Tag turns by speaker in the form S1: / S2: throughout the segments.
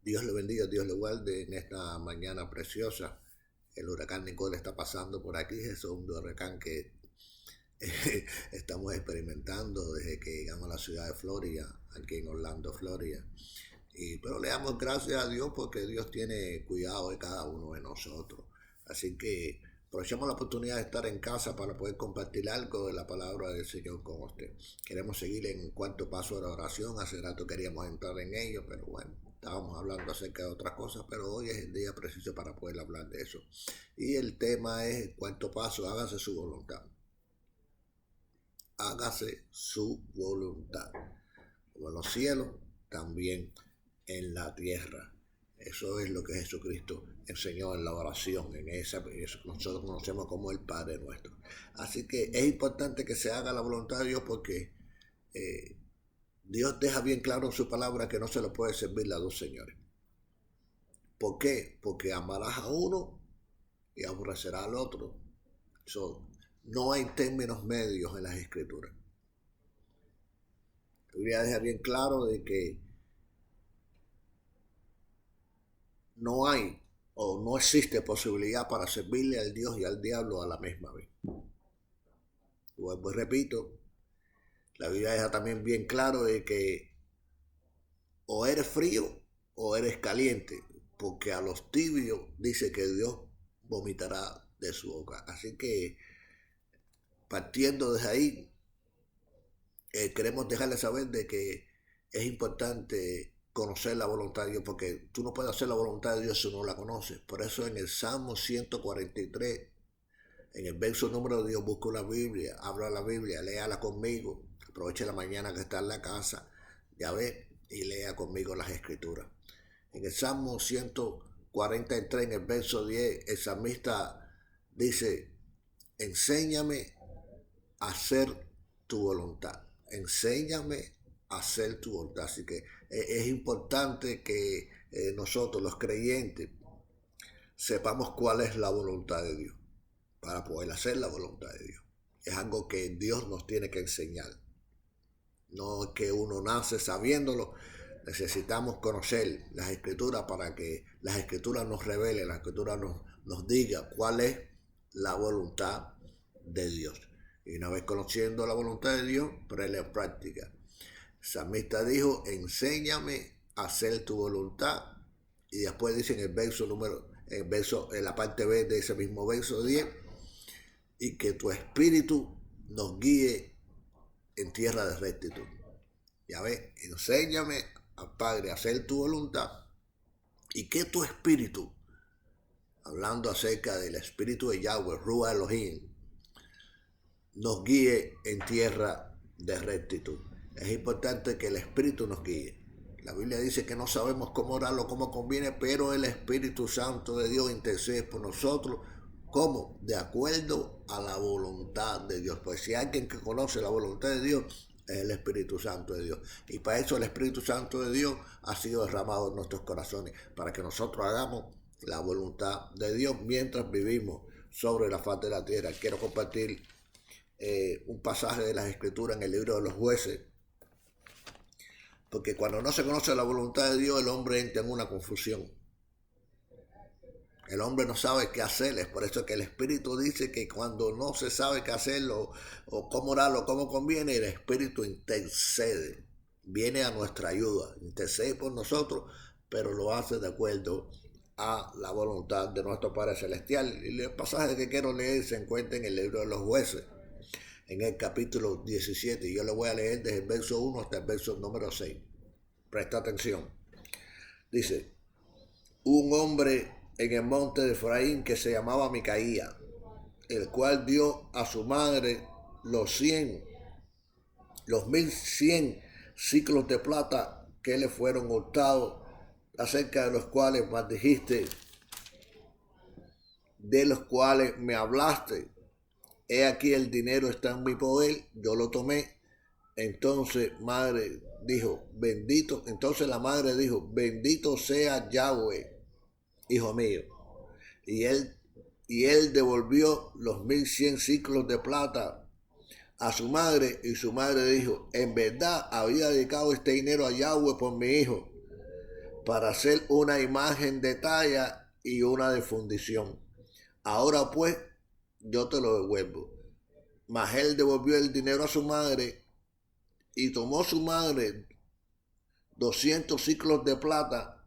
S1: Dios le bendiga, Dios le guarde en esta mañana preciosa. El huracán Nicole está pasando por aquí. Es un huracán que estamos experimentando desde que llegamos a la ciudad de Florida, aquí en Orlando, Florida. Pero le damos gracias a Dios porque Dios tiene cuidado de cada uno de nosotros. Así que aprovechamos la oportunidad de estar en casa para poder compartir algo de la palabra del Señor con usted. Queremos seguir en cuarto paso de la oración. Hace rato queríamos entrar en ello, pero bueno, estábamos hablando acerca de otras cosas, pero hoy es el día preciso para poder hablar de eso. Y el tema es el cuarto paso: hágase su voluntad. Hágase su voluntad. Como en los cielos, también en la tierra. Eso es lo que Jesucristo enseñó en la oración, eso nosotros conocemos como el Padre nuestro. Así que es importante que se haga la voluntad de Dios porque Dios deja bien claro en su palabra que no se le puede servir a dos señores. ¿Por qué? Porque amarás a uno y aborrecerás al otro. No hay términos medios en las escrituras. La Biblia deja bien claro de que no hay o no existe posibilidad para servirle al Dios y al diablo a la misma vez. Vuelvo y repito, la Biblia deja también bien claro de que o eres frío o eres caliente, porque a los tibios dice que Dios vomitará de su boca. Así que partiendo desde ahí, queremos dejarle saber de que es importante conocer la voluntad de Dios, porque tú no puedes hacer la voluntad de Dios si no la conoces. Por eso en el Salmo 143, en el verso número de Dios, busco la Biblia, habla la Biblia, léala conmigo, aproveche la mañana que está en la casa, ya ve, y lea conmigo las escrituras. En el Salmo 143, en el verso 10, el salmista dice: enséñame a hacer tu voluntad. Enséñame a hacer tu voluntad. Así que es importante que nosotros, los creyentes, sepamos cuál es la voluntad de Dios para poder hacer la voluntad de Dios. Es algo que Dios nos tiene que enseñar. No es que uno nace sabiéndolo. Necesitamos conocer las escrituras para que las escrituras nos revelen, las escrituras nos diga cuál es la voluntad de Dios. Y una vez conociendo la voluntad de Dios, ponerla en práctica. El salmista dijo: enséñame a hacer tu voluntad. Y después dice en la parte B de ese mismo verso 10, y que tu espíritu nos guíe en tierra de rectitud. Ya ves, enséñame al Padre a hacer tu voluntad y que tu espíritu, hablando acerca del espíritu de Yahweh, Ruach Elohim, nos guíe en tierra de rectitud. Es importante que el espíritu nos guíe. La Biblia dice que no sabemos cómo orarlo, cómo conviene, pero el Espíritu Santo de Dios intercede por nosotros. ¿Cómo? De acuerdo a la voluntad de Dios. Pues si hay alguien que conoce la voluntad de Dios, es el Espíritu Santo de Dios. Y para eso el Espíritu Santo de Dios ha sido derramado en nuestros corazones, para que nosotros hagamos la voluntad de Dios mientras vivimos sobre la faz de la tierra. Quiero compartir un pasaje de las Escrituras en el libro de los Jueces, porque cuando no se conoce la voluntad de Dios, el hombre entra en una confusión. El hombre no sabe qué hacer. Es por eso que el Espíritu dice que cuando no se sabe qué hacer o cómo orarlo, cómo conviene, el Espíritu intercede. Viene a nuestra ayuda, intercede por nosotros, pero lo hace de acuerdo a la voluntad de nuestro Padre Celestial. Y el pasaje que quiero leer se encuentra en el libro de los Jueces, en el capítulo 17. Y yo le voy a leer desde el verso 1 hasta el verso número 6. Presta atención. Dice: un hombre en el monte de Efraín que se llamaba Micaía, el cual dio a su madre los 1100 ciclos de plata que le fueron hurtados, acerca de los cuales maldijiste, de los cuales me hablaste. He aquí el dinero está en mi poder, yo lo tomé. Entonces la madre dijo: bendito sea Yahweh, hijo mío. Y él devolvió los 1100 ciclos de plata a su madre, y su madre dijo: en verdad había dedicado este dinero a Yahweh por mi hijo. para hacer una imagen de talla y una de fundición. Ahora pues, yo te lo devuelvo. Mas él devolvió el dinero a su madre y tomó su madre 200 ciclos de plata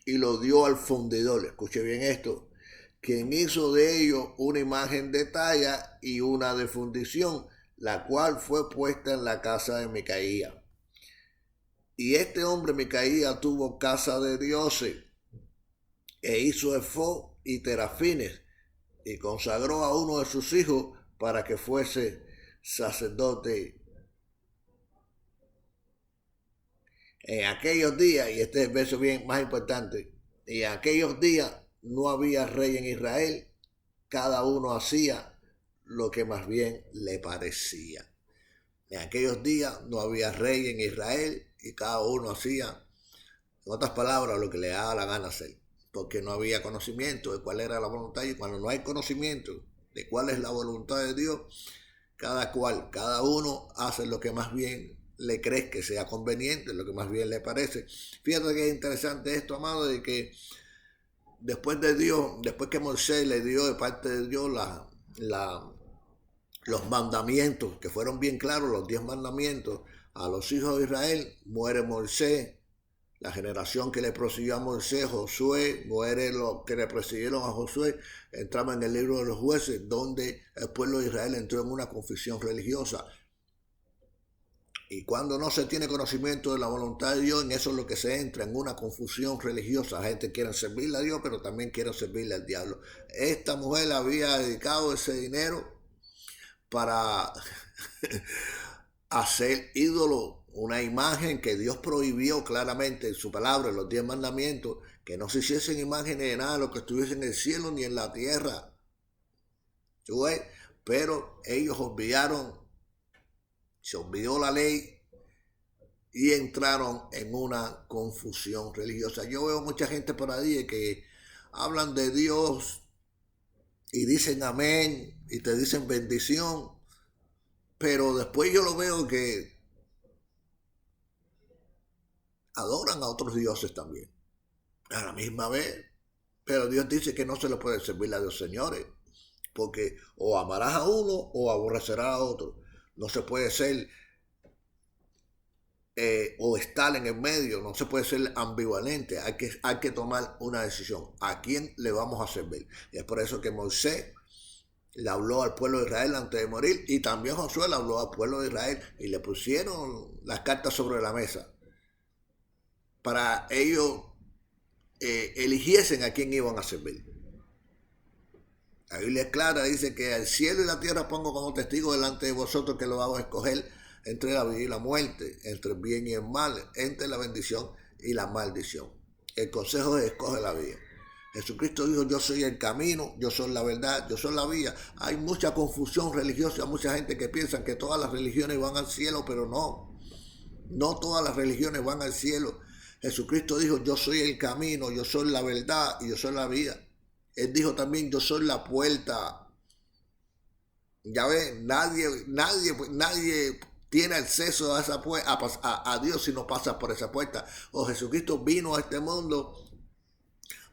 S1: y lo dio al fundidor. Escuche bien esto. Quien hizo de ellos una imagen de talla y una de fundición, la cual fue puesta en la casa de Micaía. Y este hombre Micaía tuvo casa de dioses e hizo efod y terafines y consagró a uno de sus hijos para que fuese sacerdote. En aquellos días, y este es el verso bien más importante, en aquellos días no había rey en Israel, cada uno hacía lo que más bien le parecía. En aquellos días no había rey en Israel y cada uno hacía, en otras palabras, lo que le daba la gana hacer, porque no había conocimiento de cuál era la voluntad. Y cuando no hay conocimiento de cuál es la voluntad de Dios, cada uno hace lo que más bien le crees que sea conveniente, lo que más bien le parece. Fíjate que es interesante esto, amado, de que después que Moisés le dio de parte de Dios los mandamientos, que fueron bien claros, los 10 mandamientos, a los hijos de Israel, muere Moisés, la generación que le prosiguió a Moisés, Josué, muere los que le precedieron a Josué, entramos en el libro de los jueces, donde el pueblo de Israel entró en una confusión religiosa. Y cuando no se tiene conocimiento de la voluntad de Dios, en eso es lo que se entra, en una confusión religiosa. La gente quiere servirle a Dios, pero también quiere servirle al diablo. Esta mujer había dedicado ese dinero para hacer ídolo, una imagen que Dios prohibió claramente en su palabra, en los 10 mandamientos, que no se hiciesen imágenes de nada de lo que estuviese en el cielo ni en la tierra. Pero ellos se olvidó la ley y entraron en una confusión religiosa. Yo veo mucha gente por ahí que hablan de Dios y dicen amén y te dicen bendición, pero después yo lo veo que adoran a otros dioses también, a la misma vez. Pero Dios dice que no se le puede servir a los señores, porque o amarás a uno o aborrecerás a otro. No se puede ser o estar en el medio, no se puede ser ambivalente, hay que tomar una decisión. ¿A quién le vamos a servir? Y es por eso que Moisés le habló al pueblo de Israel antes de morir, y también Josué le habló al pueblo de Israel y le pusieron las cartas sobre la mesa para ellos eligiesen a quién iban a servir. La Biblia es clara, dice que al cielo y la tierra pongo como testigo delante de vosotros que lo hago escoger entre la vida y la muerte, entre el bien y el mal, entre la bendición y la maldición. El consejo es: escoge la vida. Jesucristo dijo: yo soy el camino, yo soy la verdad, yo soy la vida. Hay mucha confusión religiosa, mucha gente que piensa que todas las religiones van al cielo, pero no todas las religiones van al cielo. Jesucristo dijo: yo soy el camino, yo soy la verdad y yo soy la vida. Él dijo también: yo soy la puerta. Ya ves, nadie tiene acceso a esa puerta, a Dios, si no pasa por esa puerta. Jesucristo vino a este mundo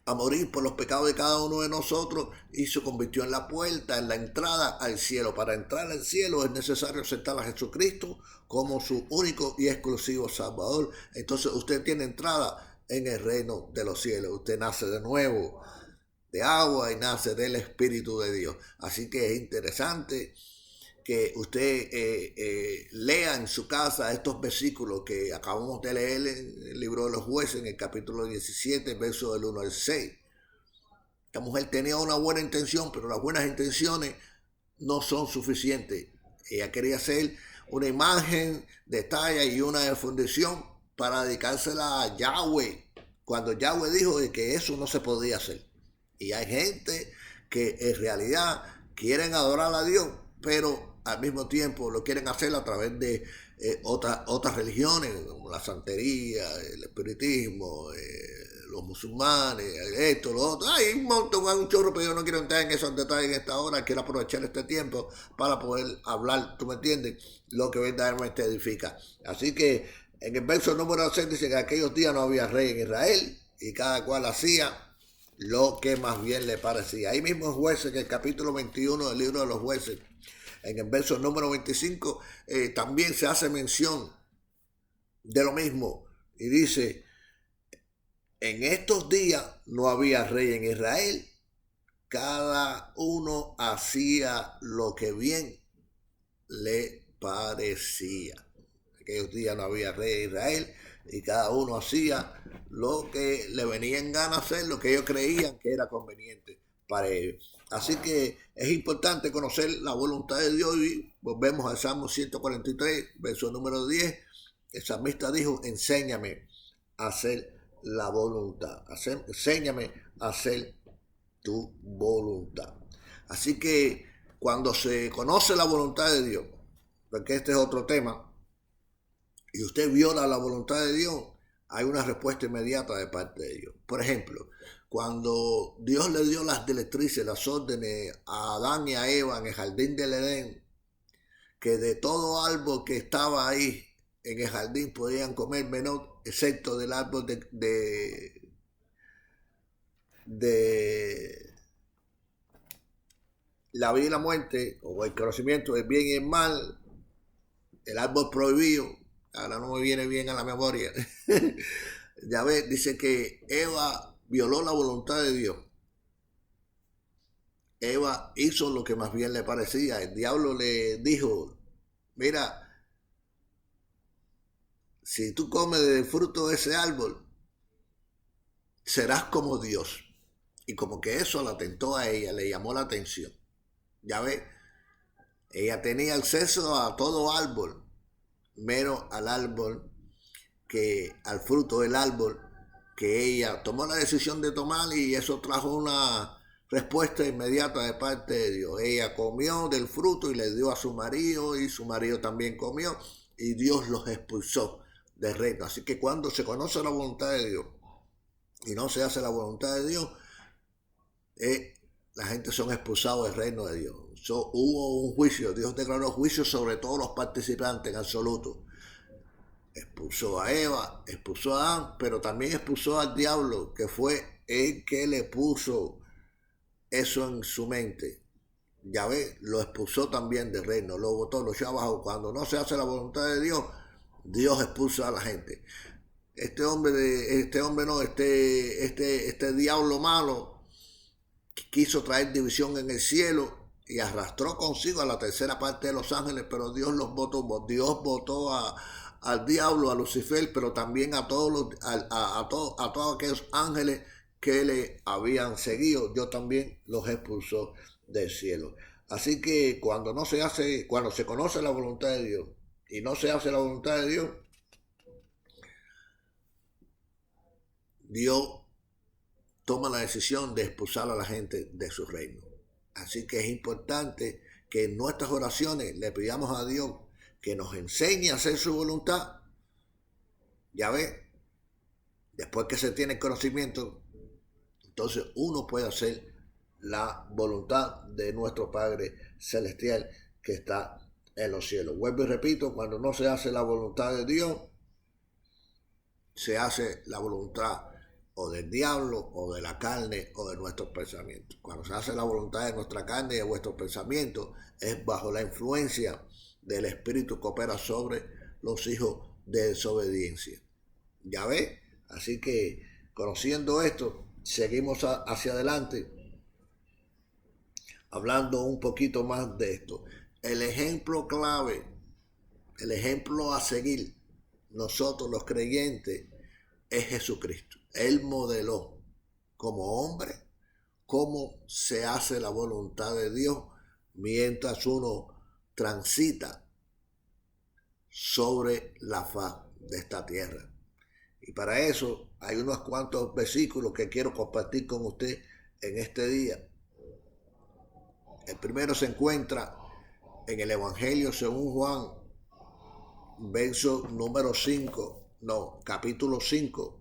S1: a morir por los pecados de cada uno de nosotros y se convirtió en la puerta, en la entrada al cielo. Para entrar al cielo es necesario aceptar a Jesucristo como su único y exclusivo Salvador. Entonces usted tiene entrada en el reino de los cielos. Usted nace de nuevo de agua y nace del Espíritu de Dios. Así que es interesante que usted lea en su casa estos versículos que acabamos de leer en el libro de los jueces, en el capítulo 17, verso del 1 al 6. Esta mujer tenía una buena intención, pero las buenas intenciones no son suficientes. Ella quería hacer una imagen de talla y una de fundición para dedicársela a Yahweh, cuando Yahweh dijo que eso no se podía hacer. Y hay gente que en realidad quieren adorar a Dios, pero al mismo tiempo lo quieren hacer a través de otras religiones, como la santería, el espiritismo, los musulmanes, esto, lo otro. Hay un montón, hay un chorro, pero yo no quiero entrar en esos detalles en esta hora. Quiero aprovechar este tiempo para poder hablar, tú me entiendes, lo que verdaderamente edifica. Así que En el verso número 6 dice que en aquellos días no había rey en Israel y cada cual hacía lo que más bien le parecía. Ahí mismo en Jueces, en el capítulo 21 del libro de los Jueces, en el verso número 25, también se hace mención de lo mismo. Y dice, en estos días no había rey en Israel, cada uno hacía lo que bien le parecía. En aquellos días no había rey en Israel y cada uno hacía lo que le venía en gana hacer, lo que ellos creían que era conveniente para ellos. Así que es importante conocer la voluntad de Dios y volvemos al Salmo 143, verso número 10. El salmista dijo, enséñame a hacer la voluntad, enséñame a hacer tu voluntad. Así que cuando se conoce la voluntad de Dios, porque este es otro tema, y usted viola la voluntad de Dios, hay una respuesta inmediata de parte de Dios. Por ejemplo, cuando Dios le dio las directrices, las órdenes a Adán y a Eva en el jardín del Edén, que de todo árbol que estaba ahí en el jardín podían comer menos, excepto del árbol de la vida y la muerte, o el conocimiento del bien y el mal, el árbol prohibido. Ahora no me viene bien a la memoria. Ya ves, dice que Eva violó la voluntad de Dios. Eva hizo lo que más bien le parecía. El diablo le dijo, mira, si tú comes del fruto de ese árbol, serás como Dios. Y como que eso la tentó a ella, le llamó la atención. Ya ves, ella tenía acceso a todo árbol, menos al árbol al fruto del árbol que ella tomó la decisión de tomar, y eso trajo una respuesta inmediata de parte de Dios. Ella comió del fruto y le dio a su marido, y su marido también comió, y Dios los expulsó del reino. Así que cuando se conoce la voluntad de Dios y no se hace la voluntad de Dios, la gente son expulsados del reino de Dios. Hubo un juicio, Dios declaró juicio sobre todos los participantes en absoluto. Expulsó a Eva, expulsó a Adán, pero también expulsó al diablo, que fue el que le puso eso en su mente. Ya ve, lo expulsó también del reino, lo botó, lo echó abajo. Cuando no se hace la voluntad de Dios, Dios expulsa a la gente. Este diablo malo quiso traer división en el cielo y arrastró consigo a la tercera parte de los ángeles, pero Dios los votó. Dios votó al diablo, a Lucifer, pero también a todos todos aquellos ángeles que le habían seguido. Dios también los expulsó del cielo. Así que cuando se conoce la voluntad de Dios y no se hace la voluntad de Dios, Dios toma la decisión de expulsar a la gente de su reino. Así que es importante que en nuestras oraciones le pidamos a Dios que nos enseñe a hacer su voluntad. Ya ve, después que se tiene conocimiento, entonces uno puede hacer la voluntad de nuestro Padre Celestial que está en los cielos. Vuelvo y repito, cuando no se hace la voluntad de Dios, se hace la voluntad o del diablo, o de la carne, o de nuestros pensamientos. Cuando se hace la voluntad de nuestra carne y de vuestros pensamientos, es bajo la influencia del Espíritu que opera sobre los hijos de desobediencia. ¿Ya ve? Así que, conociendo esto, seguimos hacia adelante, hablando un poquito más de esto. El ejemplo clave, el ejemplo a seguir, nosotros los creyentes, es Jesucristo. Él modeló como hombre cómo se hace la voluntad de Dios mientras uno transita sobre la faz de esta tierra. Y para eso hay unos cuantos versículos que quiero compartir con usted en este día. El primero se encuentra en el Evangelio según Juan, capítulo 5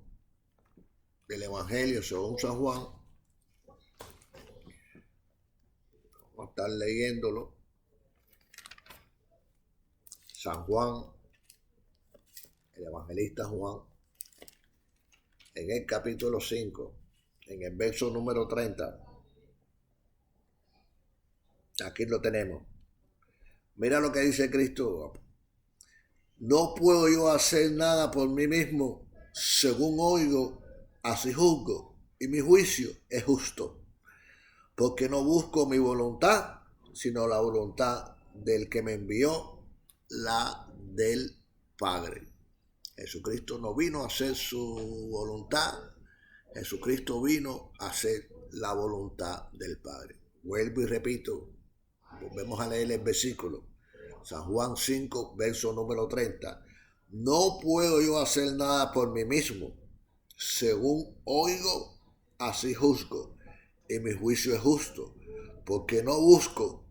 S1: del Evangelio según San Juan. Vamos a estar leyéndolo. San Juan, el evangelista Juan, en el capítulo 5, en el verso número 30. Aquí lo tenemos. Mira lo que dice Cristo. No puedo yo hacer nada por mí mismo. Según oigo, así juzgo. Y mi juicio es justo. Porque no busco mi voluntad, sino la voluntad del que me envió, la del Padre. Jesucristo no vino a hacer su voluntad. Jesucristo vino a hacer la voluntad del Padre. Vuelvo y repito. Volvemos a leer el versículo. San Juan 5, verso número 30. No puedo yo hacer nada por mí mismo. Según oigo, así juzgo. Y mi juicio es justo. Porque no busco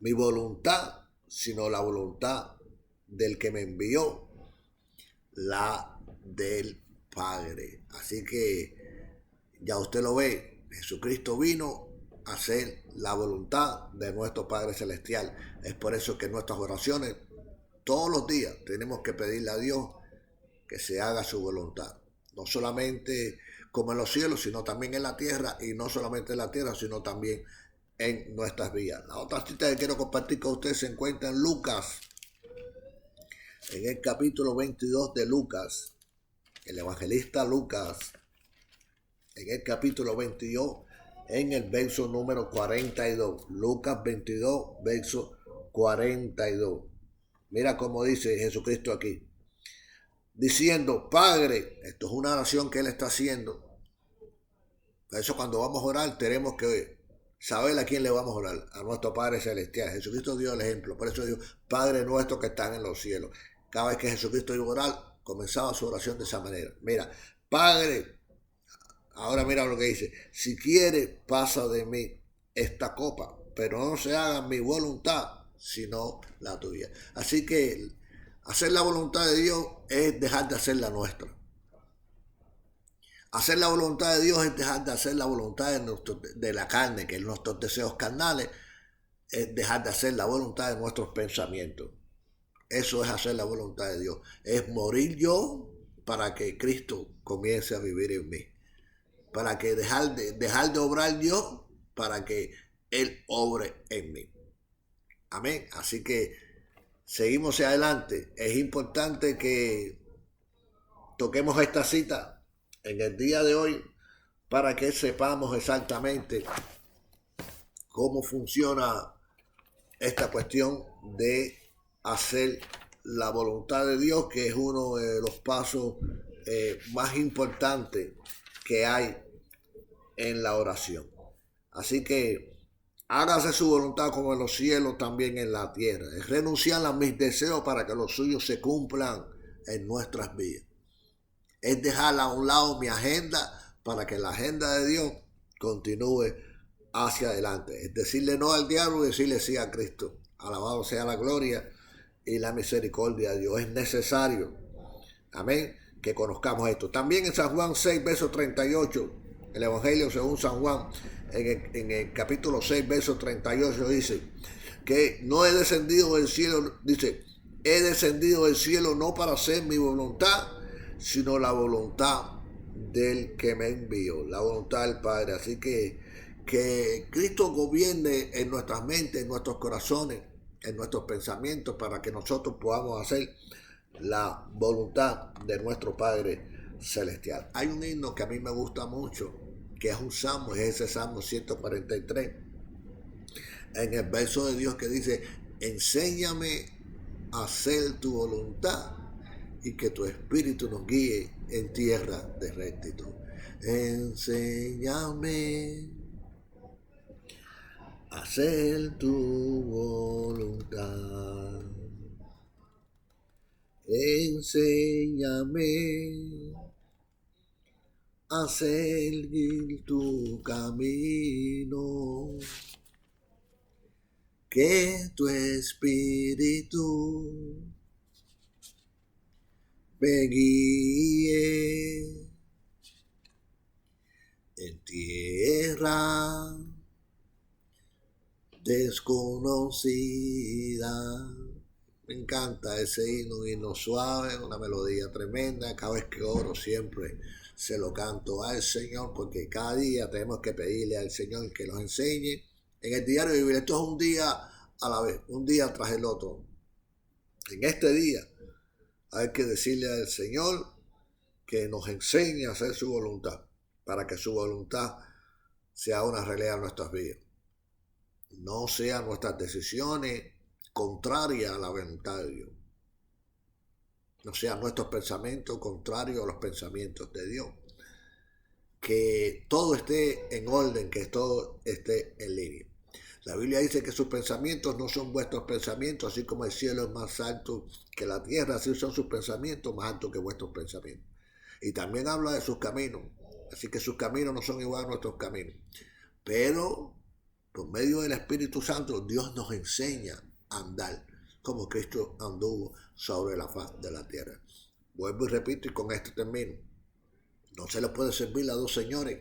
S1: mi voluntad, sino la voluntad del que me envió, la del Padre. Así que ya usted lo ve. Jesucristo vino a hacer la voluntad de nuestro Padre Celestial. Es por eso que en nuestras oraciones, todos los días, tenemos que pedirle a Dios que se haga su voluntad. No solamente como en los cielos, sino también en la tierra. Y no solamente en la tierra, sino también en nuestras vidas. La otra cita que quiero compartir con ustedes se encuentra en Lucas. En el capítulo 22 de Lucas. El evangelista Lucas. En el capítulo 22, en el verso número 42. Lucas 22, verso 42. Mira cómo dice Jesucristo aquí. Diciendo, Padre, esto es una oración que Él está haciendo. Por eso cuando vamos a orar tenemos que saber a quién le vamos a orar. A nuestro Padre Celestial. Jesucristo dio el ejemplo. Por eso dijo, Padre nuestro que estás en los cielos. Cada vez que Jesucristo iba a orar, comenzaba su oración de esa manera. Mira, Padre, ahora mira lo que dice. Si quieres, pasa de mí esta copa, pero no se haga mi voluntad, sino la tuya. Así que hacer la voluntad de Dios es dejar de hacer la nuestra. Hacer la voluntad de Dios es dejar de hacer la voluntad de la carne, que es nuestros deseos carnales, es dejar de hacer la voluntad de nuestros pensamientos. Eso es hacer la voluntad de Dios. Es morir yo para que Cristo comience a vivir en mí. Para que dejar de obrar yo, para que Él obre en mí. Amén. Así que seguimos hacia adelante. Es importante que toquemos esta cita en el día de hoy para que sepamos exactamente cómo funciona esta cuestión de hacer la voluntad de Dios, que es uno de los pasos más importantes que hay en la oración. Así que hágase su voluntad como en los cielos, también en la tierra. Es renunciar a mis deseos para que los suyos se cumplan en nuestras vidas. Es dejar a un lado mi agenda para que la agenda de Dios continúe hacia adelante. Es decirle no al diablo y decirle sí a Cristo. Alabado sea la gloria y la misericordia de Dios. Es necesario, amén, que conozcamos esto. También en San Juan 6, verso 38, el Evangelio según San Juan, en el capítulo 6, verso 38, dice que no he descendido del cielo, dice, he descendido del cielo no para hacer mi voluntad, sino la voluntad del que me envió, la voluntad del Padre. Así que Cristo gobierne en nuestras mentes, en nuestros corazones, en nuestros pensamientos, para que nosotros podamos hacer la voluntad de nuestro Padre Celestial. Hay un himno que a mí me gusta mucho, que es un salmo, es ese Salmo 143, en el verso de Dios que dice, enséñame a hacer tu voluntad y que tu espíritu nos guíe en tierra de rectitud. Enséñame a hacer tu voluntad. Enséñame a seguir tu camino. Que tu espíritu me guíe en tierra desconocida. Me encanta ese himno, un himno suave, una melodía tremenda. Cada vez que oro siempre se lo canto al Señor, porque cada día tenemos que pedirle al Señor que nos enseñe en el diario vivir. Esto es un día a la vez, un día tras el otro. En este día hay que decirle al Señor que nos enseñe a hacer su voluntad, para que su voluntad sea una realidad en nuestras vidas. No sean nuestras decisiones contrarias a la voluntad de Dios. No sean nuestros pensamientos contrarios a los pensamientos de Dios. Que todo esté en orden, que todo esté en línea. La Biblia dice que sus pensamientos no son vuestros pensamientos, así como el cielo es más alto que la tierra, así son sus pensamientos más altos que vuestros pensamientos. Y también habla de sus caminos, así que sus caminos no son igual a nuestros caminos. Pero por medio del Espíritu Santo, Dios nos enseña a andar como Cristo anduvo sobre la faz de la tierra. Vuelvo y repito, y con esto termino. No se le puede servir a dos señores.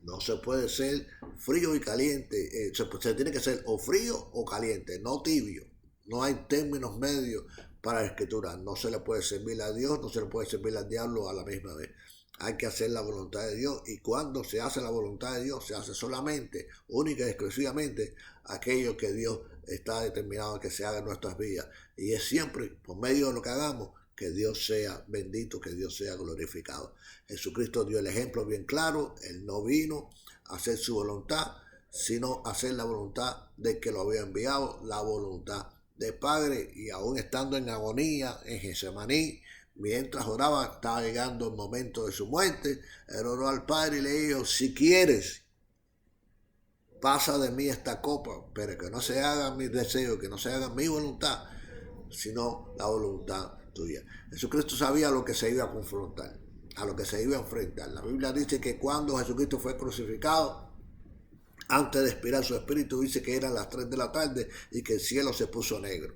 S1: No se puede ser frío y caliente. Se tiene que ser o frío o caliente, no tibio. No hay términos medios para la escritura. No se le puede servir a Dios, no se le puede servir al diablo a la misma vez. Hay que hacer la voluntad de Dios, y cuando se hace la voluntad de Dios, se hace solamente, única y exclusivamente, aquello que Dios está determinado que se haga en nuestras vidas. Y es siempre por medio de lo que hagamos que Dios sea bendito, que Dios sea glorificado. Jesucristo dio el ejemplo bien claro. Él no vino a hacer su voluntad, sino a hacer la voluntad de que lo había enviado, la voluntad del Padre. Y aún estando en agonía en Getsemaní, mientras oraba, estaba llegando el momento de su muerte, él oró al Padre y le dijo: si quieres, pasa de mí esta copa, pero que no se hagan mis deseos, que no se haga mi voluntad, sino la voluntad tuya. Jesucristo sabía lo que se iba a confrontar, a lo que se iba a enfrentar. La Biblia dice que cuando Jesucristo fue crucificado, antes de expirar su espíritu, dice que eran las 3 de la tarde y que el cielo se puso negro.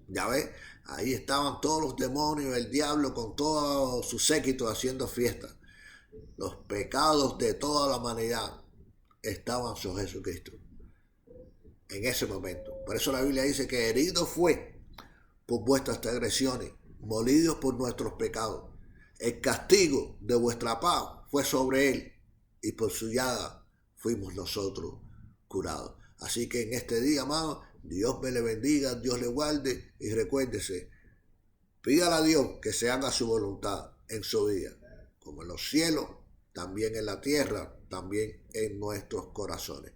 S1: Ya ves, ahí estaban todos los demonios, el diablo con todo su séquito haciendo fiesta. Los pecados de toda la humanidad estaban sobre Jesucristo en ese momento. Por eso la Biblia dice que herido fue por vuestras transgresiones, molidos por nuestros pecados. El castigo de vuestra paz fue sobre él, y por su llaga fuimos nosotros curados. Así que en este día, amado, Dios me le bendiga, Dios le guarde, y recuérdese, pídale a Dios que se haga su voluntad en su vida, como en los cielos, también en la tierra, también en nuestros corazones.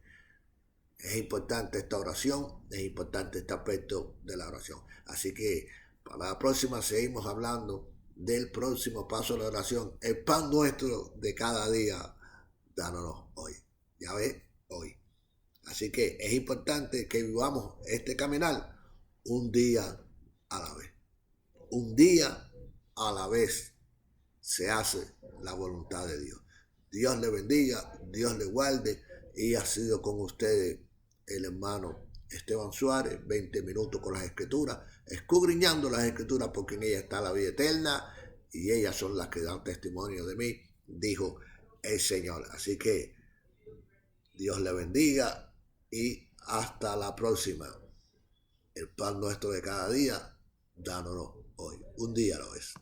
S1: Es importante esta oración, es importante este aspecto de la oración. Así que para la próxima seguimos hablando del próximo paso de la oración, el pan nuestro de cada día, dánoslo hoy. Ya ves, hoy. Así que es importante que vivamos este caminar un día a la vez. Un día a la vez se hace la voluntad de Dios. Dios le bendiga, Dios le guarde, y ha sido con ustedes el hermano Esteban Suárez, 20 minutos con las Escrituras, escudriñando las Escrituras, porque en ellas está la vida eterna y ellas son las que dan testimonio de mí, dijo el Señor. Así que Dios le bendiga y hasta la próxima. El pan nuestro de cada día, dánoslo hoy. Un día a la vez.